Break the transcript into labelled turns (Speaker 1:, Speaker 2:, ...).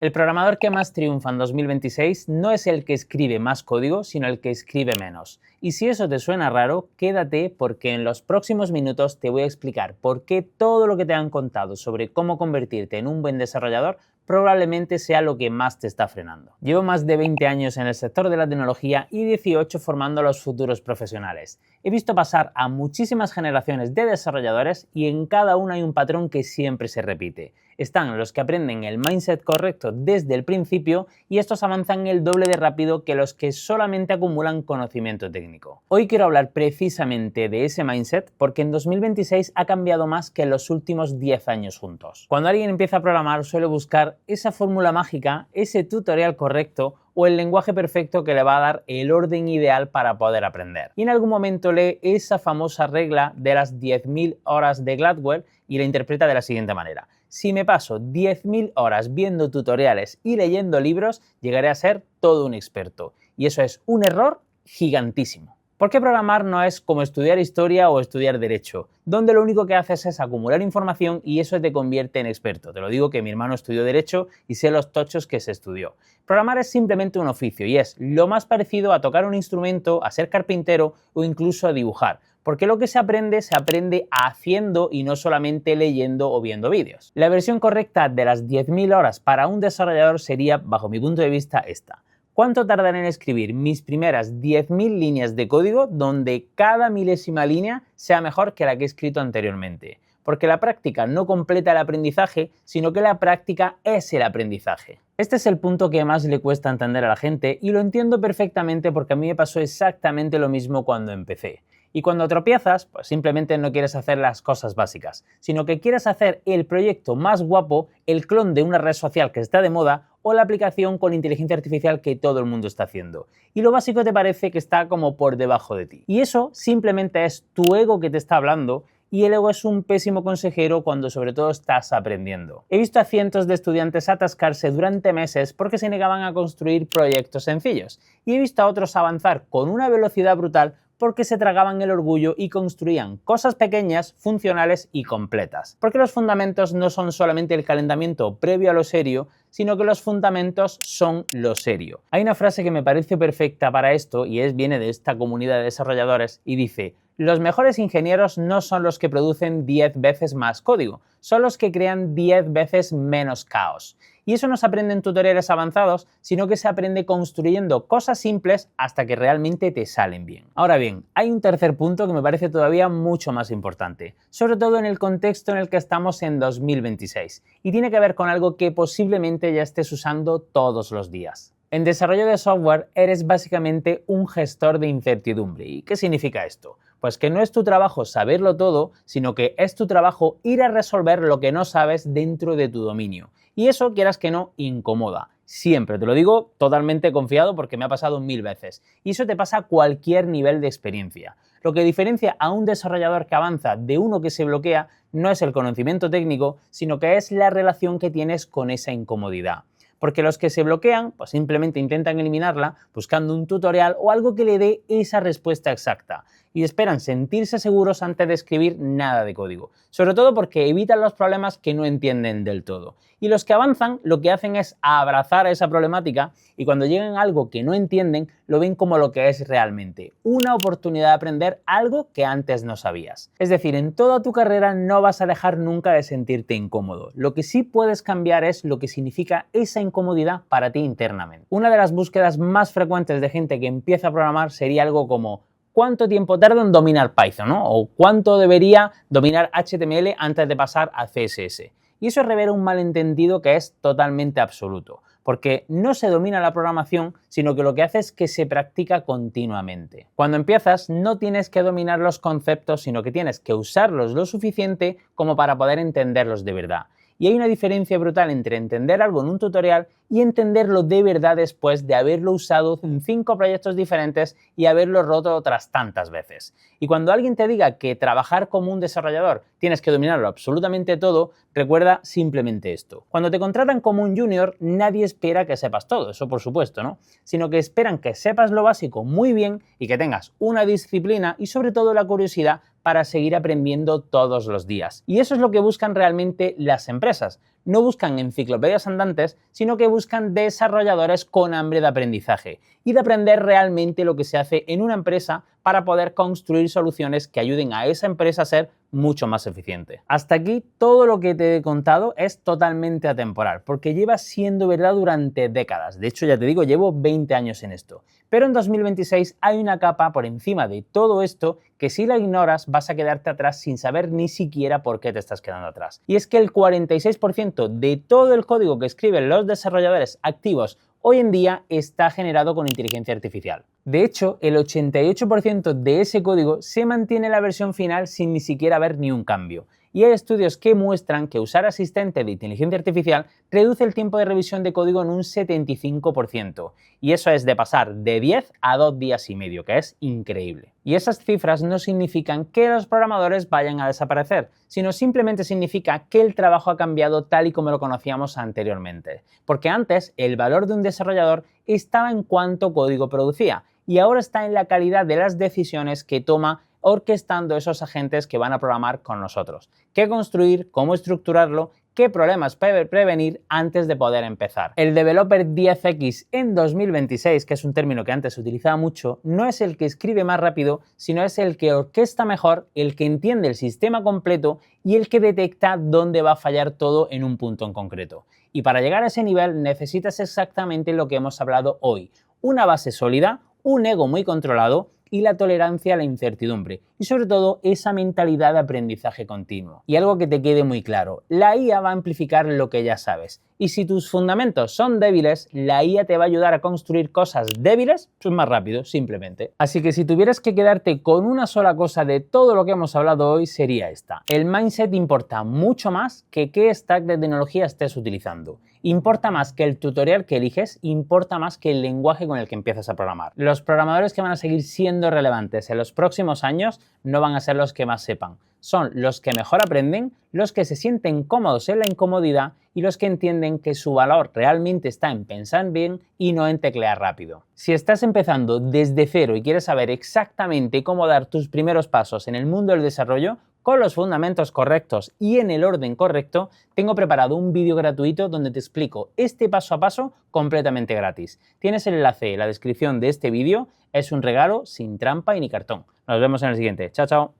Speaker 1: El programador que más triunfa en 2026 no es el que escribe más código, sino el que escribe menos. Y si eso te suena raro, quédate porque en los próximos minutos te voy a explicar por qué todo lo que te han contado sobre cómo convertirte en un buen desarrollador probablemente sea lo que más te está frenando. Llevo más de 20 años en el sector de la tecnología y 18 formando a los futuros profesionales. He visto pasar a muchísimas generaciones de desarrolladores y en cada una hay un patrón que siempre se repite. Están los que aprenden el mindset correcto desde el principio y estos avanzan el doble de rápido que los que solamente acumulan conocimiento técnico. Hoy quiero hablar precisamente de ese mindset porque en 2026 ha cambiado más que en los últimos 10 años juntos. Cuando alguien empieza a programar suele buscar esa fórmula mágica, ese tutorial correcto o el lenguaje perfecto que le va a dar el orden ideal para poder aprender. Y en algún momento lee esa famosa regla de las 10.000 horas de Gladwell y la interpreta de la siguiente manera: si me paso 10.000 horas viendo tutoriales y leyendo libros, llegaré a ser todo un experto. Y eso es un error gigantísimo. ¿Por qué programar no es como estudiar historia o estudiar derecho, donde lo único que haces es acumular información y eso te convierte en experto? Te lo digo que mi hermano estudió derecho y sé los tochos que se estudió. Programar es simplemente un oficio y es lo más parecido a tocar un instrumento, a ser carpintero o incluso a dibujar. Porque lo que se aprende haciendo y no solamente leyendo o viendo vídeos. La versión correcta de las 10.000 horas para un desarrollador sería, bajo mi punto de vista, esta. ¿Cuánto tardaré en escribir mis primeras 10.000 líneas de código donde cada milésima línea sea mejor que la que he escrito anteriormente? Porque la práctica no completa el aprendizaje, sino que la práctica es el aprendizaje. Este es el punto que más le cuesta entender a la gente y lo entiendo perfectamente porque a mí me pasó exactamente lo mismo cuando empecé. Y cuando tropiezas, pues simplemente no quieres hacer las cosas básicas, sino que quieres hacer el proyecto más guapo, el clon de una red social que está de moda o la aplicación con inteligencia artificial que todo el mundo está haciendo. Y lo básico te parece que está como por debajo de ti. Y eso simplemente es tu ego que te está hablando. Y el ego es un pésimo consejero cuando sobre todo estás aprendiendo. He visto a cientos de estudiantes atascarse durante meses porque se negaban a construir proyectos sencillos. Y he visto a otros avanzar con una velocidad brutal porque se tragaban el orgullo y construían cosas pequeñas, funcionales y completas. Porque los fundamentos no son solamente el calentamiento previo a lo serio, sino que los fundamentos son lo serio. Hay una frase que me parece perfecta para esto y viene de esta comunidad de desarrolladores y dice: los mejores ingenieros no son los que producen 10 veces más código, son los que crean 10 veces menos caos. Y eso no se aprende en tutoriales avanzados, sino que se aprende construyendo cosas simples hasta que realmente te salen bien. Ahora bien, hay un tercer punto que me parece todavía mucho más importante, sobre todo en el contexto en el que estamos en 2026, y tiene que ver con algo que posiblemente ya estés usando todos los días. En desarrollo de software eres básicamente un gestor de incertidumbre. ¿Y qué significa esto? Pues que no es tu trabajo saberlo todo, sino que es tu trabajo ir a resolver lo que no sabes dentro de tu dominio. Y eso, quieras que no, incomoda. Siempre, te lo digo totalmente confiado porque me ha pasado 1000 veces. Y eso te pasa a cualquier nivel de experiencia. Lo que diferencia a un desarrollador que avanza de uno que se bloquea no es el conocimiento técnico, sino que es la relación que tienes con esa incomodidad. Porque los que se bloquean, pues simplemente intentan eliminarla buscando un tutorial o algo que le dé esa respuesta exacta. Y esperan sentirse seguros antes de escribir nada de código. Sobre todo porque evitan los problemas que no entienden del todo. Y los que avanzan lo que hacen es abrazar esa problemática y cuando llegan a algo que no entienden lo ven como lo que es realmente, una oportunidad de aprender algo que antes no sabías. Es decir, en toda tu carrera no vas a dejar nunca de sentirte incómodo. Lo que sí puedes cambiar es lo que significa esa incomodidad para ti internamente. Una de las búsquedas más frecuentes de gente que empieza a programar sería algo como: ¿cuánto tiempo tarda en dominar Python, ¿no? O ¿cuánto debería dominar HTML antes de pasar a CSS? Y eso revela un malentendido que es totalmente absoluto, porque no se domina la programación, sino que lo que hace es que se practica continuamente. Cuando empiezas no tienes que dominar los conceptos, sino que tienes que usarlos lo suficiente como para poder entenderlos de verdad. Y hay una diferencia brutal entre entender algo en un tutorial y entenderlo de verdad después de haberlo usado en 5 proyectos diferentes y haberlo roto otras tantas veces. Y cuando alguien te diga que trabajar como un desarrollador tienes que dominarlo absolutamente todo, recuerda simplemente esto. Cuando te contratan como un junior, nadie espera que sepas todo, eso por supuesto, ¿no? Sino que esperan que sepas lo básico muy bien y que tengas una disciplina y sobre todo la curiosidad para seguir aprendiendo todos los días. Y eso es lo que buscan realmente las empresas. no buscan enciclopedias andantes, sino que buscan desarrolladores con hambre de aprendizaje y de aprender realmente lo que se hace en una empresa para poder construir soluciones que ayuden a esa empresa a ser mucho más eficiente. Hasta aquí todo lo que te he contado es totalmente atemporal, porque lleva siendo verdad durante décadas. De hecho, ya te digo, llevo 20 años en esto. Pero en 2026 hay una capa por encima de todo esto que si la ignoras vas a quedarte atrás sin saber ni siquiera por qué te estás quedando atrás. Y es que el 46% de todo el código que escriben los desarrolladores activos hoy en día está generado con inteligencia artificial. De hecho, el 88% de ese código se mantiene en la versión final sin ni siquiera haber ni un cambio. Y hay estudios que muestran que usar asistente de inteligencia artificial reduce el tiempo de revisión de código en un 75%. Y eso es de pasar de 10 a 2 días y medio, que es increíble. Y esas cifras no significan que los programadores vayan a desaparecer, sino simplemente significa que el trabajo ha cambiado tal y como lo conocíamos anteriormente. Porque antes el valor de un desarrollador estaba en cuánto código producía y ahora está en la calidad de las decisiones que toma orquestando esos agentes que van a programar con nosotros. ¿Qué construir? ¿Cómo estructurarlo? ¿Qué problemas prevenir antes de poder empezar? El Developer 10X en 2026, que es un término que antes se utilizaba mucho, no es el que escribe más rápido, sino es el que orquesta mejor, el que entiende el sistema completo y el que detecta dónde va a fallar todo en un punto en concreto. Y para llegar a ese nivel necesitas exactamente lo que hemos hablado hoy: una base sólida, un ego muy controlado y la tolerancia a la incertidumbre, y sobre todo esa mentalidad de aprendizaje continuo. Y algo que te quede muy claro: la IA va a amplificar lo que ya sabes, y si tus fundamentos son débiles, la IA te va a ayudar a construir cosas débiles pues más rápido, simplemente. Así que si tuvieras que quedarte con una sola cosa de todo lo que hemos hablado hoy, sería esta: el mindset importa mucho más que qué stack de tecnología estés utilizando. Importa más que el tutorial que eliges, importa más que el lenguaje con el que empiezas a programar. Los programadores que van a seguir siendo relevantes en los próximos años no van a ser los que más sepan. Son los que mejor aprenden, los que se sienten cómodos en la incomodidad y los que entienden que su valor realmente está en pensar bien y no en teclear rápido. Si estás empezando desde cero y quieres saber exactamente cómo dar tus primeros pasos en el mundo del desarrollo, con los fundamentos correctos y en el orden correcto, tengo preparado un vídeo gratuito donde te explico este paso a paso completamente gratis. Tienes el enlace en la descripción de este vídeo, es un regalo sin trampa y ni cartón. Nos vemos en el siguiente. Chao, chao.